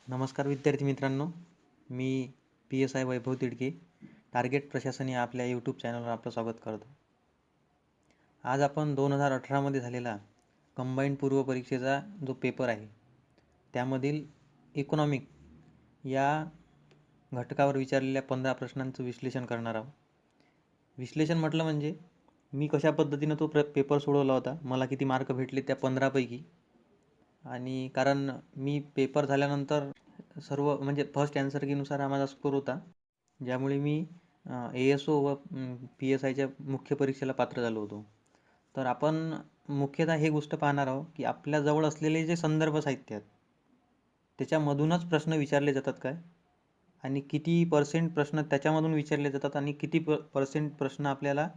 नमस्कार विद्यार्थी मित्रांनो, मी PSI वैभव तिडके, टार्गेट प्रशासन या आपल्या यूट्यूब चॅनलवर आपलं स्वागत करतो. आज आपण 2018मध्ये झालेला कंबाईंड पूर्व परीक्षेचा जो पेपर आहे त्यामधील इकॉनॉमिक या घटकावर विचारलेल्या 15 प्रश्नांचं विश्लेषण करणार आहोत. विश्लेषण म्हटलं म्हणजे मी कशा पद्धतीनं तो पेपर सोडवला होता, मला किती मार्क भेटले त्या 15 पैकी. आणि कारण मी पेपर झाल्यानंतर सर्व म्हणजे फर्स्ट ॲन्सर कीनुसार हा माझा स्कोर होता, ज्यामुळे मी ASO व PSIच्या मुख्य परीक्षेला पात्र झालो होतो. तर आपण मुख्यतः हे गोष्ट पाहणार आहोत की आपल्याजवळ असलेले जे संदर्भ साहित्य आहेत त्याच्यामधूनच प्रश्न विचारले जातात काय, आणि किती पर्सेंट प्रश्न त्याच्यामधून विचारले जातात आणि किती पर्सेंट प्रश्न आपल्याला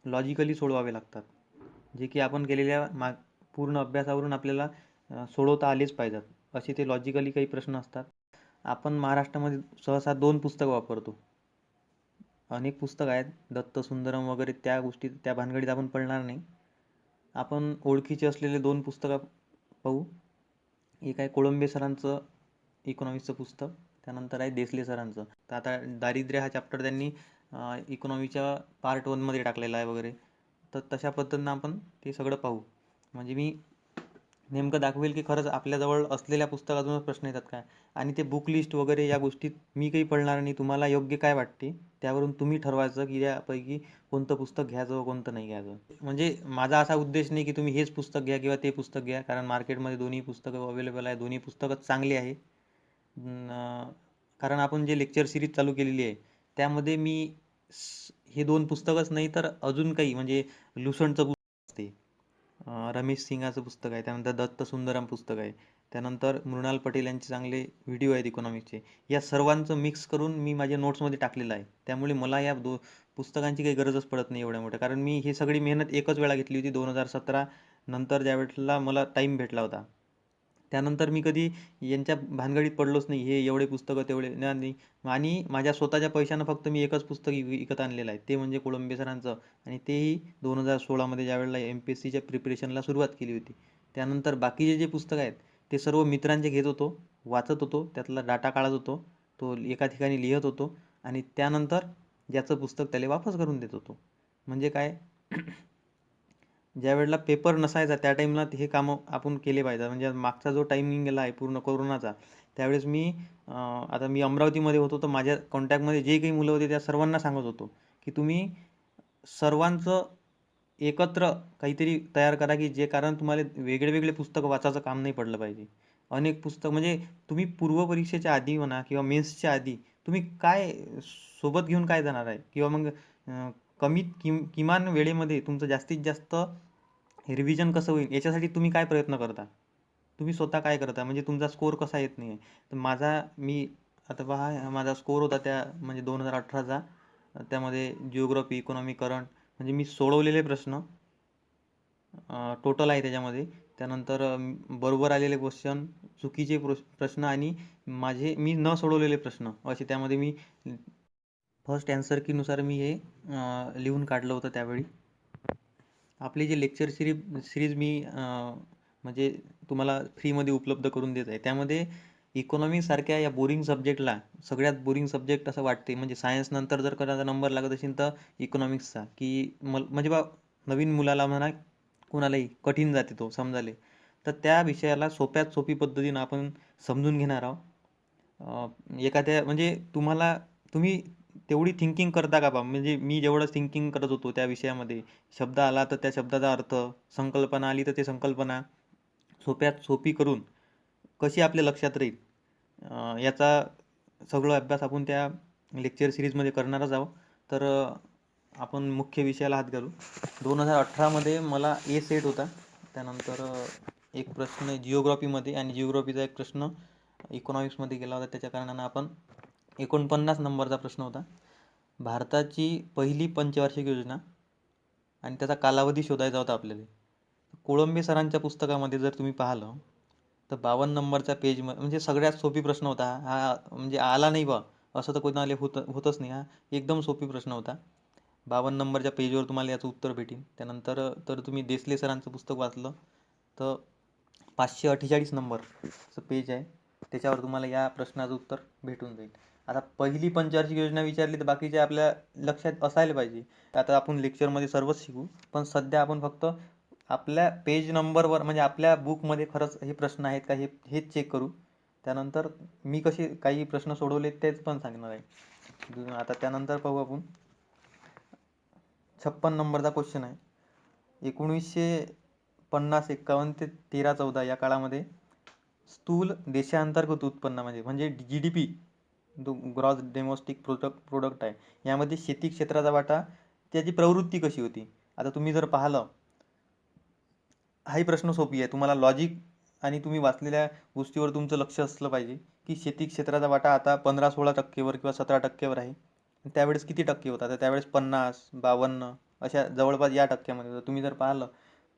लॉजिकली सोडवावे लागतात, जे की आपण केलेल्या पूर्ण अभ्यासावरून आपल्याला सोडवता आलेच पाहिजेत. असे ते लॉजिकली काही प्रश्न असतात. आपण महाराष्ट्रामध्ये सहसा 2 पुस्तकं वापरतो. अनेक पुस्तकं आहेत, दत्त सुंदरम वगैरे, त्या गोष्टी त्या भानगडीत आपण पडणार नाही. आपण ओळखीचे असलेले 2 पुस्तकं पाहू. एक आहे कोळंबे सरांचं इकॉनॉमिक्सचं पुस्तक, त्यानंतर आहे देसले सरांचं. तर आता दारिद्र्य हा चॅप्टर त्यांनी इकॉनॉमीच्या पार्ट 1मध्ये टाकलेला आहे वगैरे. तर तशा पद्धतीनं आपण ते सगळं पाहू. म्हणजे मी नेमकं दाखवेल की खरंच आपल्याजवळ असलेल्या पुस्तकातूनच प्रश्न येतात काय, आणि ते बुक लिस्ट वगैरे या गोष्टीत मी काही पडणार नाही. तुम्हाला योग्य काय वाटते त्यावरून तुम्ही ठरवायचं की यापैकी कोणतं पुस्तक घ्यायचं व कोणतं नाही घ्यायचं. म्हणजे माझा असा उद्देश नाही की तुम्ही हेच पुस्तक घ्या किंवा ते पुस्तक घ्या, कारण मार्केटमध्ये दोन्ही पुस्तकं अवेलेबल आहे, दोन्ही पुस्तकं चांगली आहे. कारण आपण जे लेक्चर सिरीज चालू केलेली आहे त्यामध्ये मी हे 2 पुस्तकच नाही तर अजून काही म्हणजे लुसंटचं पुस्तक असते, रमेश सिंगाचं पुस्तक आहे, त्यानंतर दत्त सुंदरम पुस्तक आहे, त्यानंतर मृणाल पटेल यांचे चांगले व्हिडिओ आहेत इकॉनॉमिक्सचे. या सर्वांचं मिक्स करून मी माझ्या नोट्समध्ये टाकलेलं आहे. त्यामुळे मला या पुस्तकांची काही गरजच पडत नाही एवढ्या मोठ्या, कारण मी ही सगळी मेहनत एकच वेळा घेतली होती 2017 नंतर, ज्यावेळेला मला टाईम भेटला होता. त्यानंतर मी कधी यांच्या भानगडीत पडलोच नाही, हे एवढे पुस्तकं तेवढे नाही. आणि माझ्या स्वतःच्या पैशानं फक्त मी एकच पुस्तक विकत आणलेलं आहे, ते म्हणजे कोळंबे सरांचं, आणि तेही 2016मध्ये ज्यावेळेला MPSCच्या प्रिपरेशनला सुरुवात केली होती. त्यानंतर बाकीचे जे पुस्तकं आहेत ते सर्व मित्रांचे घेत होतो, वाचत होतो, त्यातला डाटा काढत होतो, तो एका ठिकाणी लिहत होतो, आणि त्यानंतर ज्याचं पुस्तक त्याला वापस करून देत होतो. म्हणजे काय, ज्यावेळेला पेपर नसायचा त्या टाईमला हे कामं आपण केले पाहिजे. म्हणजे मागचा जो टायमिंग गेला आहे पूर्ण कोरोनाचा, त्यावेळेस आता मी अमरावतीमध्ये होतो, तर माझ्या कॉन्टॅक्टमध्ये जे काही मुलं होते त्या सर्वांना सांगत होतो की तुम्ही सर्वांचं एकत्र काहीतरी तयार करा, की जे कारण तुम्हाला वेगळे वेगळे पुस्तकं वाचायचं काम नाही पडलं पाहिजे. अनेक पुस्तक म्हणजे तुम्ही पूर्व परीक्षेच्या आधी म्हणा किंवा मेन्सच्या आधी तुम्ही काय सोबत घेऊन काय जाणार आहे, किंवा मग किमान वेळेमध्ये तुमचं जास्तीत जास्त रिव्हिजन कसं होईल याच्यासाठी तुम्ही काय प्रयत्न करता, तुम्ही स्वतः काय करता, म्हणजे तुमचा स्कोअर कसा येत नाही आहे. तर मी आता पहा, माझा स्कोअर होता त्या म्हणजे 2018चा, त्यामध्ये जिओग्राफी, इकॉनॉमी, करंट, म्हणजे मी सोडवलेले प्रश्न टोटल आहे त्याच्यामध्ये. त्यानंतर बरोबर आलेले क्वेश्चन, चुकीचे प्रश्न, आणि मी न सोडवलेले प्रश्न, असे त्यामध्ये मी फर्स्ट ॲन्सर कीनुसार मी हे लिहून काढलं होतं त्यावेळी. आपली जे लेक्चर सिरीज मी म्हणजे तुम्हाला फ्रीमध्ये उपलब्ध करून देत आहे, त्यामध्ये इकॉनॉमीसारख्या या बोरिंग सब्जेक्टला सगळ्यात बोरिंग सब्जेक्ट असं वाटते, म्हणजे सायन्स नंतर जर कोणाचा नंबर लागत असेल तर इकॉनॉमिक्सचा, की म्हणजे नवीन मुलाला म्हणा कोणालाही कठीण जाते तो समजायला, तर त्या विषयाला सोप्यात सोपी पद्धतीनं आपण समजून घेणार आहोत. एखाद्या म्हणजे तुम्ही तेवढी थिंकिंग करता का बा, म्हणजे मी जेवढं थिंकिंग करत होतो त्या विषयामध्ये, शब्द आला तर त्या शब्दाचा अर्थ, संकल्पना आली तर ते संकल्पना सोप्यात सोपी करून कशी आपल्या लक्षात राहील, याचा सगळं अभ्यास आपण त्या लेक्चर सिरीजमध्ये करणारच आहोत. तर आपण मुख्य विषयाला हात घालू. 2018मध्ये मला A सेट होता. त्यानंतर एक प्रश्न जिओग्राफीमध्ये, आणि जिओग्राफीचा एक प्रश्न इकॉनॉमिक्समध्ये गेला होता. त्याच्या कारणानं आपण 49 नंबरचा प्रश्न होता. भारताची पहिली पंचवार्षिक योजना आणि त्याचा कालावधी शोधायचा होता आपल्याला. कोळंबे सरांच्या पुस्तकामध्ये जर तुम्ही पाहिलं तर 52 नंबरच्या पेजमध्ये, म्हणजे सगळ्यात सोपी प्रश्न होता हा. म्हणजे आला नाही बा असं तर कोणाला होतच नाही. हा एकदम सोपी प्रश्न होता. 52 नंबरच्या पेजवर तुम्हाला याचं उत्तर भेटेल. त्यानंतर तर तुम्ही देसले सरांचं पुस्तक वाचलं तर 548 नंबरचं पेज आहे. त्याच्यावर तुम्हाला या प्रश्नाचं उत्तर भेटून जाईल. आता पहिली पंचवार्षिक योजना विचारली तर बाकीचे आपल्या लक्षात असायला पाहिजे. आता आपण लेक्चरमध्ये सर्वच शिकू, पण सध्या आपण फक्त आपल्या पेज नंबरवर म्हणजे आपल्या बुकमध्ये खरंच हे प्रश्न आहेत का हेच चेक करू. त्यानंतर मी कसे काही प्रश्न सोडवले तेच पण सांगणार आहे. आता त्यानंतर पाहू आपण 56 नंबरचा क्वेश्चन आहे. 1950-51 ते 13-14 या काळामध्ये स्थूल देशांतर्गत उत्पन्न म्हणजे GDP, ग्रॉस डोमेस्टिक प्रोडक्ट आहे, यामध्ये शेती क्षेत्राचा वाटा, त्याची प्रवृत्ती कशी होती. आता तुम्ही जर पाहिलं, हाही प्रश्न सोपी आहे. तुम्हाला लॉजिक आणि तुम्ही वाचलेल्या गोष्टीवर तुमचं लक्ष असलं पाहिजे की शेती क्षेत्राचा वाटा आता 15-16% किंवा 17% आहे. त्यावेळेस किती टक्के होता? तर त्यावेळेस 50, 52 अशा जवळपास या टक्क्यामध्ये होतं. तुम्ही जर पाहिलं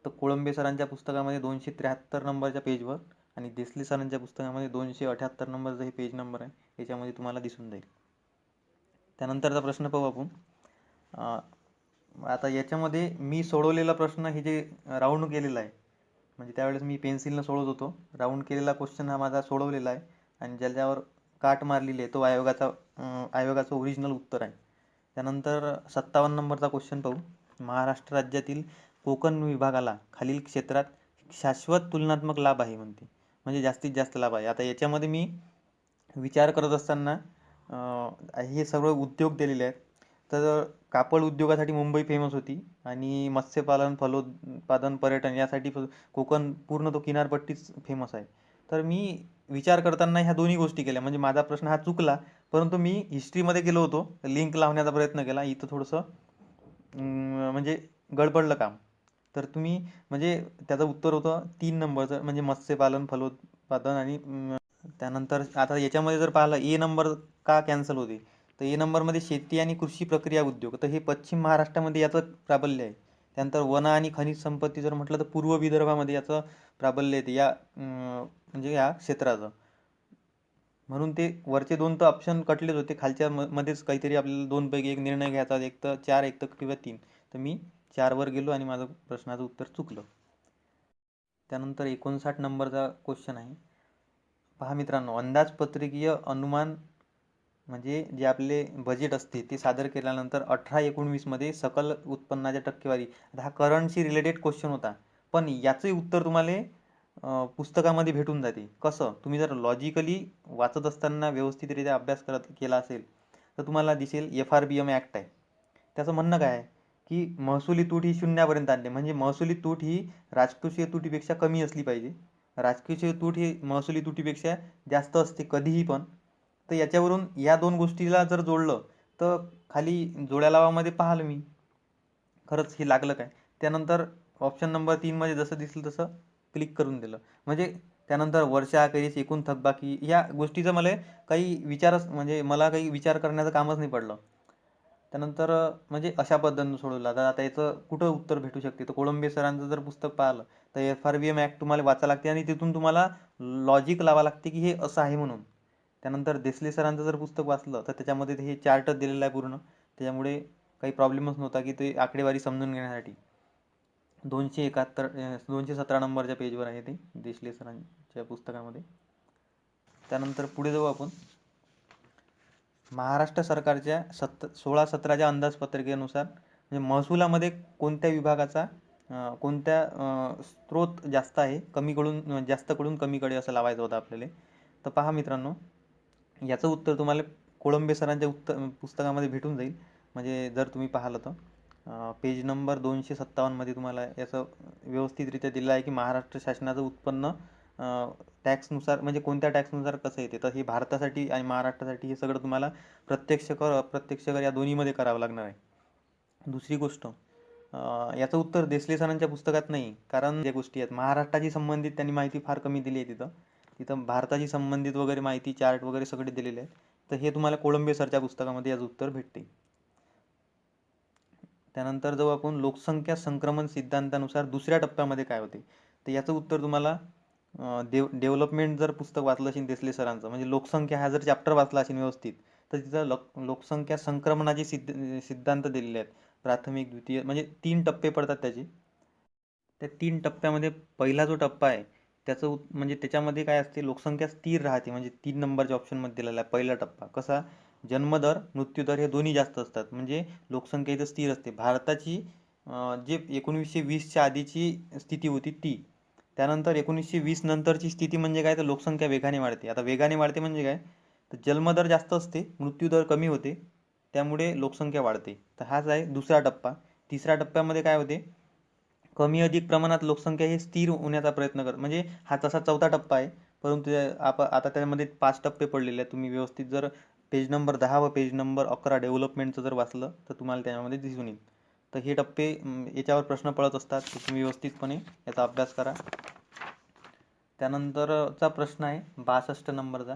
तर कोळंबे सरांच्या पुस्तकामध्ये 273 नंबरच्या पेजवर आणि देसले सरांच्या पुस्तकामध्ये 278 नंबरचा हे पेज नंबर आहे, याच्यामध्ये तुम्हाला दिसून जाईल. त्यानंतरचा प्रश्न पाहू आपण. आता याच्यामध्ये मी सोडवलेला प्रश्न हे जे राऊंड केलेला आहे, म्हणजे त्यावेळेस मी पेन्सिलनं सोडवत होतो. राऊंड केलेला क्वेश्चन हा माझा सोडवलेला आहे आणि ज्याच्यावर काट मारलेली आहे तो आयोगाचं ओरिजिनल उत्तर आहे. त्यानंतर 57 नंबरचा क्वेश्चन पाहू. महाराष्ट्र राज्यातील कोकण विभागाला खालील क्षेत्रात शाश्वत तुलनात्मक लाभ आहे म्हणते, म्हणजे जास्तीत जास्त लाभ आहे. आता याच्यामध्ये मी विचार करत असताना हे सर्व उद्योग दिलेले आहेत. तर कापड उद्योगासाठी मुंबई फेमस होती आणि मत्स्यपालन, फलोत्पादन, पर्यटन यासाठी कोकण पूर्ण तो किनारपट्टीच फेमस आहे. तर मी विचार करताना ह्या दोन्ही गोष्टी केल्या, म्हणजे माझा प्रश्न हा चुकला, परंतु मी हिस्ट्रीमध्ये गेलो होतो, लिंक लावण्याचा प्रयत्न केला. इथं थोडंसं म्हणजे गडबडलं काम. तर तुम्ही म्हणजे त्याचं उत्तर होतं 3 नंबरचं, म्हणजे मत्स्यपालन, फलोत्पादन आणि त्यानंतर आता याच्यामध्ये जर पाहिलं ए नंबर का कॅन्सल होते, तर ए नंबरमध्ये शेती आणि कृषी प्रक्रिया उद्योग, तर हे पश्चिम महाराष्ट्रामध्ये याचं प्राबल्य आहे. त्यानंतर वन आणि खनिज संपत्ती जर म्हटलं तर पूर्व विदर्भामध्ये याचं प्राबल्य येते म्हणजे या क्षेत्राचं. म्हणून ते वरचे 2 तर ऑप्शन कटलेच होते. खालच्या मध्येच काहीतरी आपल्याला 2 पैकी एक निर्णय घ्यायचा, एक तर 4, एक तर किंवा 3. तर मी 4 वर गेलो आणि माझं प्रश्नाचं उत्तर चुकलं. त्यानंतर 59 नंबरचा क्वेश्चन आहे. पहा मित्रांनो, अंदाजपत्रकीय अनुमान म्हणजे जे आपले बजेट असते ते सादर केल्यानंतर 18-19 मध्ये सकल उत्पन्नाच्या टक्केवारी. आता हा करंटशी रिलेटेड क्वेश्चन होता, पण याचंही उत्तर तुम्हाला पुस्तकामध्ये भेटून जाते. कसं? तुम्ही जर लॉजिकली वाचत असताना व्यवस्थितरित्या अभ्यास केला असेल तर तुम्हाला दिसेल FRBM ॲक्ट आहे. त्याचं म्हणणं काय आहे की महसुली तूट ही शून्यापर्यंत आणते, म्हणजे महसुली तूट ही राजकोषीय तुटीपेक्षा कमी असली पाहिजे. राजकोषीय तूट ही महसुली तुटीपेक्षा जास्त असते कधीही पण. तर याच्यावरून या 2 गोष्टीला जर जोडलं तर खाली जोड्या लावामध्ये पाहिलं मी खरंच हे लागलं काय. त्यानंतर ऑप्शन नंबर 3 मध्ये जसं दिसलं तसं क्लिक करून दिलं. म्हणजे त्यानंतर वर्षाअखेरीस एकूण थकबाकी या गोष्टीचं मला काही विचार करण्याचं कामच नाही पडलं. त्यानंतर म्हणजे अशा पद्धतीनं सोडवलं. आता याचं कुठं उत्तर भेटू शकते, तर कोळंबे सरांचं जर पुस्तक पाहिलं तर FRBM ॲक्ट तुम्हाला वाचावं लागते आणि तिथून तुम्हाला लॉजिक लावावं लागते की हे असं आहे म्हणून. त्यानंतर देसले सरांचं जर पुस्तक वाचलं तर त्याच्यामध्ये हे चार्टच दिलेलं आहे पूर्ण, त्याच्यामुळे काही प्रॉब्लेमच नव्हता की ते आकडेवारी समजून घेण्यासाठी. 217 नंबरच्या पेजवर आहे ते देसले सरांच्या पुस्तकामध्ये. त्यानंतर पुढे जाऊ आपण. महाराष्ट्र सरकारच्या 16-17च्या अंदाजपत्रकानुसार म्हणजे महसुलामध्ये कोणत्या विभागाचा कोणत्या स्त्रोत जास्त आहे, जास्तकडून कमीकडे असं लावायचं होतं आपल्याला. तर पहा मित्रांनो, याचं उत्तर तुम्हाला कोळंबे सरांच्या पुस्तकामध्ये भेटून जाईल. म्हणजे जर तुम्ही पाहिलं तर पेज नंबर 257 मध्ये तुम्हाला याचं व्यवस्थितरित्या दिलं आहे की महाराष्ट्र शासनाचं उत्पन्न टॅक्सनुसार म्हणजे कोणत्या टॅक्सनुसार कसं येते. तर हे भारतासाठी आणि महाराष्ट्रासाठी हे सगळं तुम्हाला प्रत्यक्ष कर अप्रत्यक्ष कर या दोन्हीमध्ये करावं लागणार आहे. दुसरी गोष्ट, याचं उत्तर देसले सरांच्या पुस्तकात नाही, कारण ज्या गोष्टी आहेत महाराष्ट्राशी संबंधित त्यांनी माहिती फार कमी दिली आहे. तिथं भारताशी संबंधित वगैरे माहिती, चार्ट वगैरे सगळे दिलेले आहेत. तर हे तुम्हाला कोळंबे सरच्या पुस्तकामध्ये याचं उत्तर भेटते. त्यानंतर जेव्हा आपण लोकसंख्या संक्रमण सिद्धांतानुसार दुसऱ्या टप्प्यामध्ये काय होते, तर याचं उत्तर तुम्हाला डेव्हलपमेंट जर पुस्तक वाचलं असेल देसले सरांचं, म्हणजे लोकसंख्या हा जर चॅप्टर वाचला असेल व्यवस्थित, तर तिथं लोकसंख्या संक्रमणाचे सिद्धांत दिलेले आहेत. प्राथमिक, द्वितीय म्हणजे 3 टप्पे पडतात त्याचे. त्या 3 टप्प्यामध्ये पहिला जो टप्पा आहे म्हणजे त्याच्यामध्ये काय असते, लोकसंख्या स्थिर राहते. म्हणजे 3 नंबरच्या ऑप्शनमध्ये दिलेला आहे पहिला टप्पा. कसा? जन्मदर, मृत्यूदर हे दोन्ही जास्त असतात. म्हणजे लोकसंख्या इथं स्थिर असते. भारताची जे 1920च्या आधीची स्थिती होती ती. त्यानंतर 1920 नंतरची स्थिती म्हणजे काय, तर लोकसंख्या वेगाने वाढते. आता वेगाने वाढते म्हणजे काय, तर जन्मदर जास्त असते, मृत्यूदर कमी होते, त्यामुळे लोकसंख्या वाढते. तर हाच आहे दुसरा टप्पा. तिसऱ्या टप्प्यामध्ये काय होते, कमी अधिक प्रमाणात लोकसंख्या ही स्थिर होण्याचा प्रयत्न म्हणजे हा तसा चौथा टप्पा आहे. परंतु आता त्यामध्ये 5 टप्पे पडलेले आहेत. तुम्ही व्यवस्थित जर पेज नंबर 10 व पेज नंबर 11 डेव्हलपमेंटचं जर वाचलं तर तुम्हाला त्यामध्ये दिसून येईल. तर हे टप्पे याच्यावर प्रश्न पडत असतात, तर तुम्ही व्यवस्थितपणे याचा अभ्यास करा. त्यानंतरचा प्रश्न आहे 62 नंबरचा.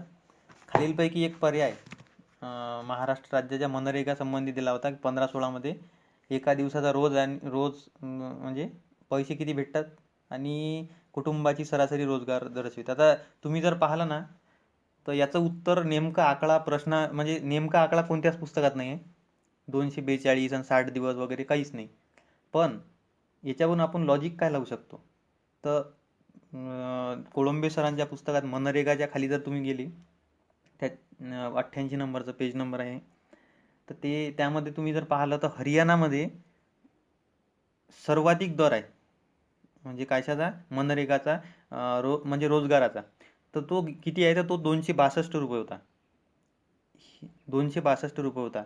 खालीलपैकी एक पर्याय महाराष्ट्र राज्याच्या मनरेगा संबंधी दिला होता. 15-16 मध्ये एका दिवसाचा म्हणजे पैसे किती भेटतात आणि कुटुंबाची सरासरी रोजगार दर्शवित. आता तुम्ही जर पाहिलं ना, तर याचं उत्तर नेमका आकडा म्हणजे नेमका आकडा कोणत्याच पुस्तकात नाही आहे. 242 आणि 60 दिवस वगैरे काहीच नाही. पण याच्यावरून आपण लॉजिक काय लावू शकतो, तर कोळंबे सरांच्या पुस्तकात मनरेगाच्या खाली जर तुम्ही गेली, त्या 88 नंबरचं पेज नंबर आहे, तर त्यामध्ये तुम्ही जर पाहिलं तर हरियाणामध्ये सर्वाधिक दर आहे. म्हणजे कशाचा? मनरेगाचा, म्हणजे रोजगाराचा. तर तो किती आहे, तर तो 262 रुपये होता. 262 रुपये होता.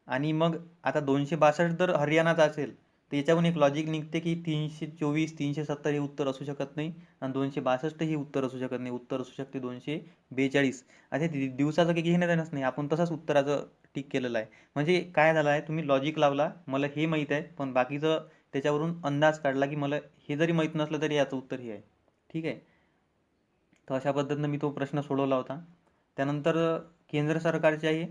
आणि मग आता 262 जर हरियाणाचा असेल, तर याच्यावरून एक लॉजिक निघते की 324, 370 हे उत्तर असू शकत नाही, आणि 262 ही उत्तर असू शकत नाही. उत्तर असू शकते 242. आता दिवसाचं काही घेणं देणंच नाही, आपण तसंच उत्तराचं टिक केलेलं आहे. म्हणजे काय झालं आहे, तुम्ही लॉजिक लावला, मला हे माहीत आहे, पण बाकीचं त्याच्यावरून अंदाज काढला की मला हे जरी माहीत नसलं तरी याचं उत्तर हे आहे. ठीक आहे. तर अशा पद्धतीनं मी तो प्रश्न सोडवला होता. त्यानंतर केंद्र सरकारच्याही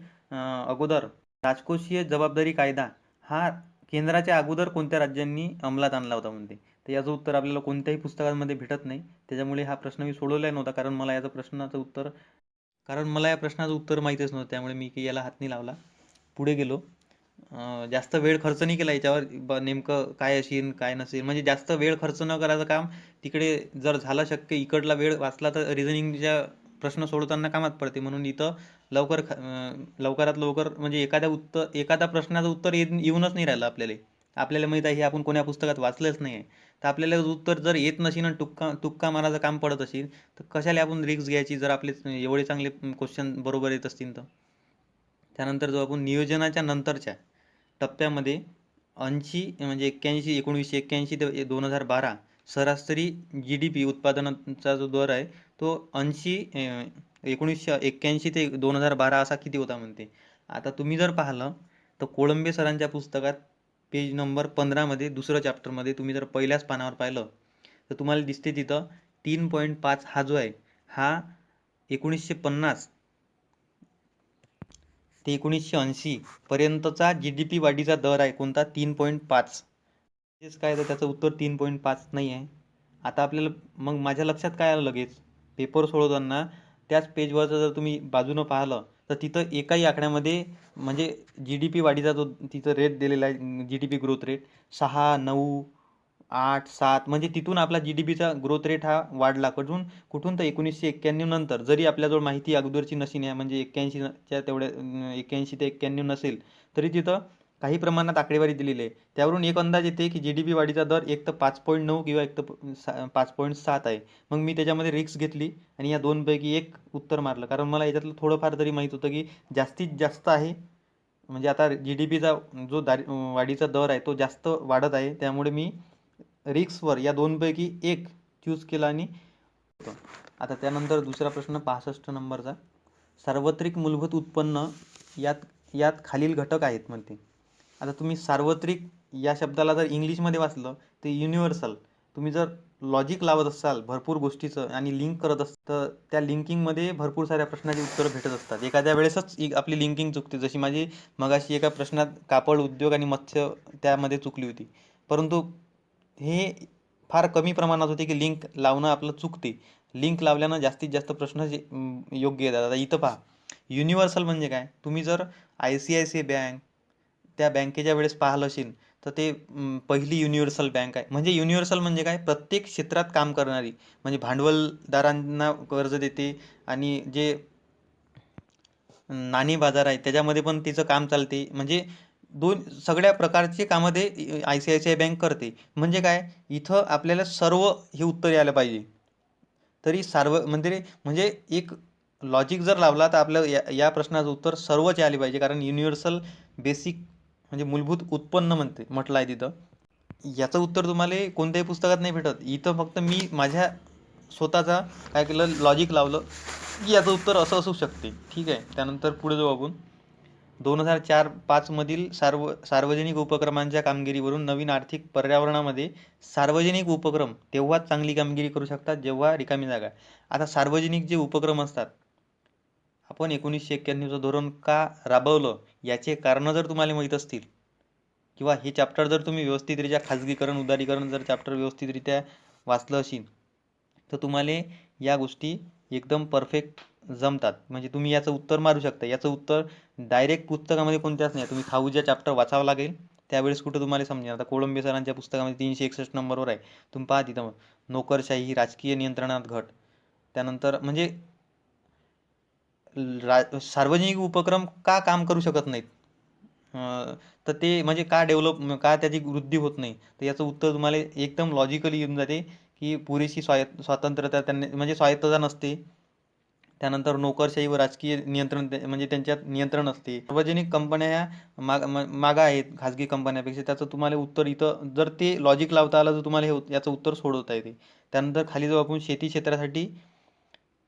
अगोदर राजकोषीय जबाबदारी कायदा हा केंद्राच्या अगोदर कोणत्या राज्यांनी अंमलात आणला होता म्हणते. तर याचं उत्तर आपल्याला कोणत्याही पुस्तकांमध्ये भेटत नाही. त्याच्यामुळे हा प्रश्न मी सोडवला नव्हता, कारण मला या प्रश्नाचं उत्तर माहीतच नव्हतं. त्यामुळे मी काही याला हात नाही लावला, पुढे गेलो. जास्त वेळ खर्च नाही केला याच्यावर, नेमकं काय असेल काय नसेल, म्हणजे जास्त वेळ खर्च न करायचं काम तिकडे जर झालं शक्य, इकडला वेळ वाचला तर रिझनिंगच्या प्रश्न सोडवताना कामात पडते. म्हणून इथं लवकरात लवकर म्हणजे एखाद्या प्रश्नाचं उत्तर येऊनच नाही राहिलं आपल्याला माहीत आहे हे आपण कोण्या पुस्तकात वाचलंच नाही आहे. तर आपल्याला उत्तर जर येत नसेल आणि तुक्का मारायचं काम पडत असेल, तर कशाला आपण रिस्क घ्यायची, जर आपले एवढे चांगले क्वेश्चन बरोबर येत असतील तर. त्यानंतर जो आपण नियोजनाच्या नंतरच्या टप्प्यामध्ये 80 म्हणजे 1981 ते 2012 सरासरी GDP उत्पादनाचा जो दर आहे तो 1981 ते 2012 असा किती होता म्हणते. आता तुम्ही जर पाहिलं तर कोळंबे सरांच्या पुस्तकात पेज नंबर 15 मध्ये दुसऱ्या चॅप्टरमध्ये तुम्ही जर पहिल्याच पानावर पाहिलं तर तुम्हाला दिसते तिथं 3.5 हा जो आहे हा 1950 ते 1980 पर्यंतचा GDP वाढीचा दर आहे. कोणता? 3.5. तेच काय, तर त्याचं उत्तर 3.5 नाही आहे. आता आपल्याला मग माझ्या लक्षात काय आलं, लगेच पेपर सोडवताना त्याच पेजवरचं जर तुम्ही बाजूनं पाहिलं तर तिथं एकाही आकड्यामध्ये म्हणजे GDP वाढीचा जो तिथं रेट दिलेला आहे, GDP ग्रोथ रेट 6, 9, 8, 7, म्हणजे तिथून आपला GDPचा ग्रोथ रेट हा वाढला. कुठून तर 1991 नंतर, जरी आपल्याजवळ माहिती अगोदरची नसेल आहे, म्हणजे 81च्या तेवढ्या 81 ते 91 नसेल, तरी तिथं काही प्रमाणात आकडेवारी दिलेली आहे. त्यावरून एक अंदाज येते की GDP वाढीचा दर एक तर 5.9 किंवा एक तर 5.7 आहे. मग मी त्याच्यामध्ये रिस्क घेतली आणि या दोनपैकी एक उत्तर मारलं, कारण मला याच्यातलं थोडंफार तरी माहीत होतं की जास्तीत जास्त आहे. म्हणजे आता GDPचा जो वाढीचा दर आहे तो जास्त वाढत आहे, त्यामुळे मी रिक्सवर या दोनपैकी एक चूज केला आणि आता त्यानंतर दुसरा प्रश्न 65 नंबरचा. सार्वत्रिक मूलभूत उत्पन्न यात खालील घटक आहेत म्हणते. आता तुम्ही सार्वत्रिक या शब्दाला जर इंग्लिशमध्ये वाचलं तर युनिव्हर्सल. तुम्ही जर लॉजिक लावत असाल भरपूर गोष्टीचं आणि लिंक करत तर त्या लिंकिंगमध्ये भरपूर साऱ्या प्रश्नाची उत्तरं भेटत असतात. एखाद्या वेळेसच आपली लिंकिंग चुकते, जशी माझी मगाशी एका प्रश्नात कापड उद्योग आणि मत्स्य त्यामध्ये चुकली होती. परंतु हे फार कमी प्रमाणात होते की लिंक लावणं आपलं चुकते. लिंक लावल्यानं जास्तीत जास्त प्रश्न योग्य येतात. आता इथं पहा, युनिव्हर्सल म्हणजे काय. तुम्ही जर ICICI बँक त्या बँकेच्या वेळेस पाहिलं असेल तर ते पहिली युनिव्हर्सल बँक आहे. म्हणजे युनिव्हर्सल म्हणजे काय, प्रत्येक क्षेत्रात काम करणारी, म्हणजे भांडवलदारांना कर्ज देते आणि जे नाणी बाजार आहे त्याच्यामध्ये पण तिचं काम चालते. म्हणजे दोन सगळ्या प्रकारचे कामं ते I C I C I bank करते. म्हणजे काय, इथं आपल्याला सर्व हे उत्तर यायला पाहिजे. तरी म्हणजे एक लॉजिक जर लावला तर आपलं या प्रश्नाचं उत्तर सर्वच आले पाहिजे, कारण युनिव्हर्सल बेसिक म्हणजे मूलभूत उत्पन्न म्हटलं आहे तिथं. याचं उत्तर तुम्हाला कोणत्याही पुस्तकात नाही भेटत. इथं फक्त मी माझ्या स्वतःचा काय केलं, लॉजिक लावलं की याचं उत्तर असं असू शकते. ठीक आहे, त्यानंतर पुढे जाऊ आपण. 2004-05 मधील सार्वजनिक उपक्रमांच्या कामगिरीवरून नवीन आर्थिक पर्यावरणामध्ये सार्वजनिक उपक्रम तेव्हाच चांगली कामगिरी करू शकतात जेव्हा रिकामी जागा आहे. आता सार्वजनिक जे उपक्रम असतात, आपण 1991चं धोरण का राबवलं याचे कारणं जर तुम्हाला माहीत असतील, किंवा हे चॅप्टर जर तुम्ही व्यवस्थितरित्या खाजगीकरण उदारीकरण जर चॅप्टर व्यवस्थितरित्या वाचलं असेल, तर तुम्हाला या गोष्टी एकदम परफेक्ट जमतात. म्हणजे तुम्ही याचं उत्तर मारू शकता. याचं उत्तर डायरेक्ट पुस्तकामध्ये कोणत्याच नाही. तुम्ही खाऊच्या चॅप्टर वाचावं लागेल, त्यावेळेस कुठं तुम्हाला समजेल. आता कोळंबे सरांच्या पुस्तकामध्ये 361 नंबरवर आहे, तुम्ही पहा तिथं. नोकरशाही, राजकीय नियंत्रणात घट. त्यानंतर म्हणजे सार्वजनिक उपक्रम का काम करू शकत नाहीत, तर ते म्हणजे का त्याची वृद्धी होत नाही, तर याचं उत्तर तुम्हाला एकदम लॉजिकली येऊन जाते की पुरेशी स्वातंत्र्यता त्यांनी म्हणजे स्वायत्तता नसते. त्यानंतर नोकरशाही व राजकीय नियंत्रण म्हणजे त्यांच्यात नियंत्रण असते. सार्वजनिक कंपन्या ह्या मागं आहेत खाजगी कंपन्यापेक्षा. त्याचं तुम्हाला उत्तर इथं जर ते लॉजिक लावता आलं तर तुम्हाला याचं उत्तर सोडवता येते. त्यानंतर खाली जाऊ आपण. शेती क्षेत्रासाठी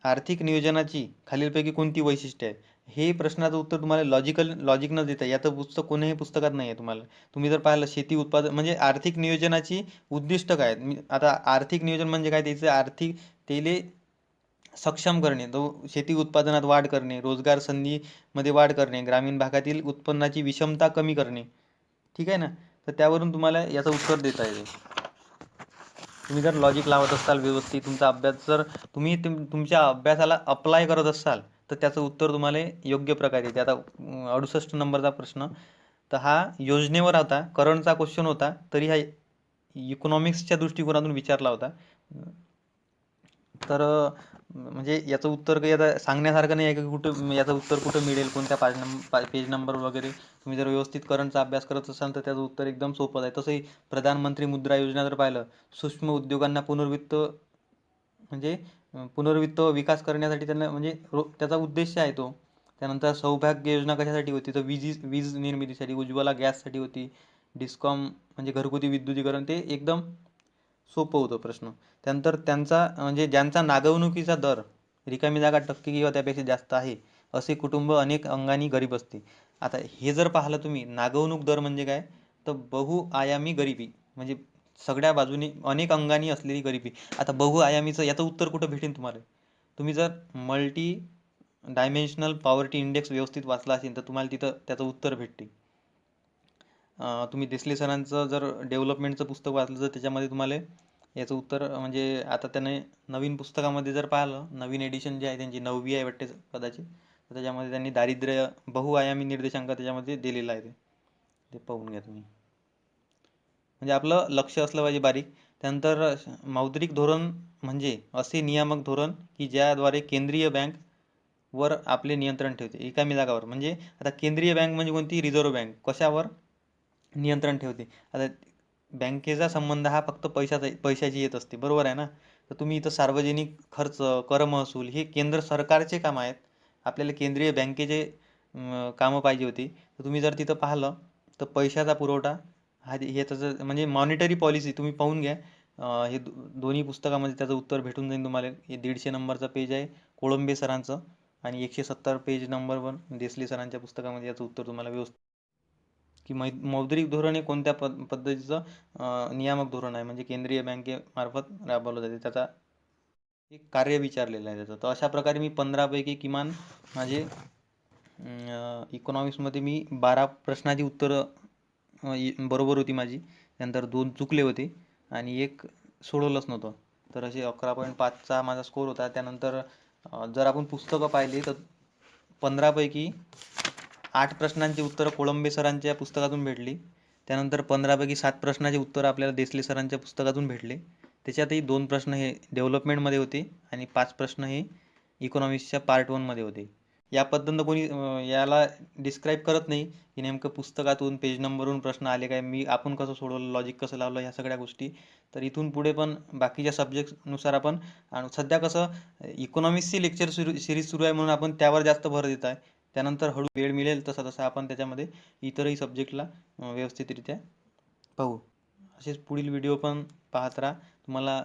आर्थिक नियोजनाची खालीलपैकी कोणती वैशिष्ट्ये आहे. हे प्रश्नाचं उत्तर तुम्हाला लॉजिक न देता, याचं पुस्तक कोणत्याही पुस्तकात नाही आहे. तुम्ही जर पाहिलं शेती उत्पादन म्हणजे आर्थिक नियोजनाची उद्दिष्ट काय आहेत. आता आर्थिक नियोजन म्हणजे काय, त्याचे आर्थिक तेले सक्षम करणे, तो शेती उत्पादनात वाढ करणे, रोजगार संधीमध्ये वाढ करणे, ग्रामीण भागातील उत्पन्नाची विषमता कमी करणे. ठीक आहे ना, तर त्यावरून तुम्हाला याचं उत्तर देता येते. तुम्ही जर लॉजिक लावत असाल व्यवस्थित, तुमचा अभ्यास जर तुम्ही तुमच्या अभ्यासाला अप्लाय करत असाल, तर त्याचं उत्तर तुम्हाला योग्य प्रकारे येते. आता 68 नंबरचा प्रश्न, तर हा योजनेवर होता, करंटचा क्वेश्चन होता, तरी हा इकॉनॉमिक्सच्या दृष्टिकोनातून विचारला होता. तर म्हणजे याचं उत्तर काही आता सांगण्यासारखं नाही आहे की कुठं याचं उत्तर कुठं मिळेल, कोणत्या पेज नंबर वगैरे. तुम्ही जर व्यवस्थित करंटचा अभ्यास करत असाल तर त्याचं उत्तर एकदम सोपं आहे. तसंही प्रधानमंत्री मुद्रा योजना जर पाहिलं, सूक्ष्म उद्योगांना पुनर्वित्त विकास करण्यासाठी त्यांना म्हणजे त्याचा उद्देश आहे तो. त्यानंतर सौभाग्य योजना कशासाठी होती, तर वीज निर्मितीसाठी. उज्ज्वला गॅससाठी होती. डिस्कॉम म्हणजे घरगुती विद्युतीकरण. ते एकदम सोपं होतं प्रश्न. त्यानंतर त्यांचा म्हणजे ज्यांचा नागवणुकीचा दर रिकामी जागा टक्के किंवा त्यापेक्षा जास्त आहे, असे कुटुंब अनेक अंगाने गरीब असते. आता हे जर पाहिलं तुम्ही, नागवणूक दर म्हणजे काय, तर बहुआयामी गरिबी, म्हणजे सगळ्या बाजूनी अनेक अंगानी असलेली गरिबी. आता बहुआयामीचं याचं उत्तर कुठं भेटेल तुम्हाला, तुम्ही जर मल्टी डायमेन्शनल पॉवर्टी इंडेक्स व्यवस्थित वाचला असेल तर तुम्हाला तिथं त्याचं उत्तर भेटते. तुम्ही देसले सरांचं जर डेव्हलपमेंटचं पुस्तक वाचलं तर त्याच्यामध्ये तुम्हाला याचं उत्तर म्हणजे आता त्याने नवीन पुस्तकामध्ये जर पाहिलं, नवीन एडिशन जी आहे त्यांची 9वी आहे वाटते कदाचित, तर त्याच्यामध्ये त्यांनी दारिद्र्य बहुआयामी निर्देशांक त्याच्यामध्ये दिलेला आहे. ते पाहून घ्या तुम्ही. म्हणजे आपलं लक्ष असलं पाहिजे बारीक. त्यानंतर मौद्रिक धोरण म्हणजे असे नियामक धोरण की ज्याद्वारे केंद्रीय बँक वर आपले नियंत्रण ठेवते रिकामी जागावर. म्हणजे आता केंद्रीय बँक म्हणजे कोणती, रिझर्व्ह बँक, कशावर नियंत्रण ठेवते. आता बँकेचा संबंध हा फक्त पैशाची येत असते, बरोबर आहे ना. तर तुम्ही इथं सार्वजनिक खर्च, कर महसूल हे केंद्र सरकारचे काम आहेत. आपल्याला केंद्रीय बँकेचे कामं पाहिजे होती. तर तुम्ही जर तिथं पाहिलं तर पैशाचा पुरवठा हा हे त्याचं म्हणजे मॉनिटरी पॉलिसी तुम्ही पाहून घ्या. हे दोन्ही पुस्तकामध्ये त्याचं उत्तर भेटून जाईल तुम्हाला. हे 150 नंबरचा पेज आहे कोळंबे सरांचं, आणि 170 पेज नंबरवर देसले सरांच्या पुस्तकामध्ये याचं उत्तर तुम्हाला व्यवस्थित. की मौद्रिक धोरण हे कोणत्या पद्धतीचं नियामक धोरण आहे, म्हणजे केंद्रीय बँकेमार्फत राबवलं जाते, त्याचा एक कार्य विचारलेलं आहे त्याचं. तर अशा प्रकारे मी 15 पैकी किमान माझे इकॉनॉमिक्समध्ये मी 12 प्रश्नाची उत्तरं बरोबर होती माझी. त्यानंतर 2 चुकले होते आणि एक सोडवलंच नव्हतं. तर असे 11.5चा माझा स्कोर होता. त्यानंतर जर आपण पुस्तकं पाहिली तर 15 पैकी 8 प्रश्नांची उत्तरं कोळंबे सरांच्या पुस्तकातून भेटली. त्यानंतर 15पैकी 7 प्रश्नाचे उत्तर आपल्याला देसले सरांच्या पुस्तकातून भेटले. त्याच्यातही 2 प्रश्न हे डेव्हलपमेंटमध्ये होते आणि 5 प्रश्न हे इकॉनॉमिक्सच्या पार्ट 1 मध्ये होते. या पद्धतीनं कोणी याला डिस्क्राईब करत नाही की नेमकं पुस्तकातून पेज नंबरवरून प्रश्न आले काय, आपण कसं सोडवलं, लॉजिक कसं लावलं, ह्या सगळ्या गोष्टी. तर इथून पुढे पण बाकीच्या सब्जेक्टनुसार आपण, आणि सध्या कसं इकॉनॉमिक्सची लेक्चर सिरीज सुरू आहे म्हणून आपण त्यावर जास्त भर देत आहे. त्यानंतर हळू वेळ मिळेल तसा तसा आपण त्याच्यामध्ये इतरही सब्जेक्टला व्यवस्थितरित्या पाहू. असेच पुढील व्हिडिओ पण पाहत राहा. तुम्हाला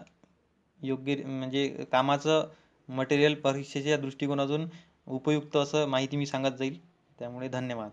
योग्य म्हणजे कामाचं मटेरियल परीक्षेच्या दृष्टिकोनातून उपयुक्त असं माहिती मी सांगत जाईल. त्यामुळे धन्यवाद.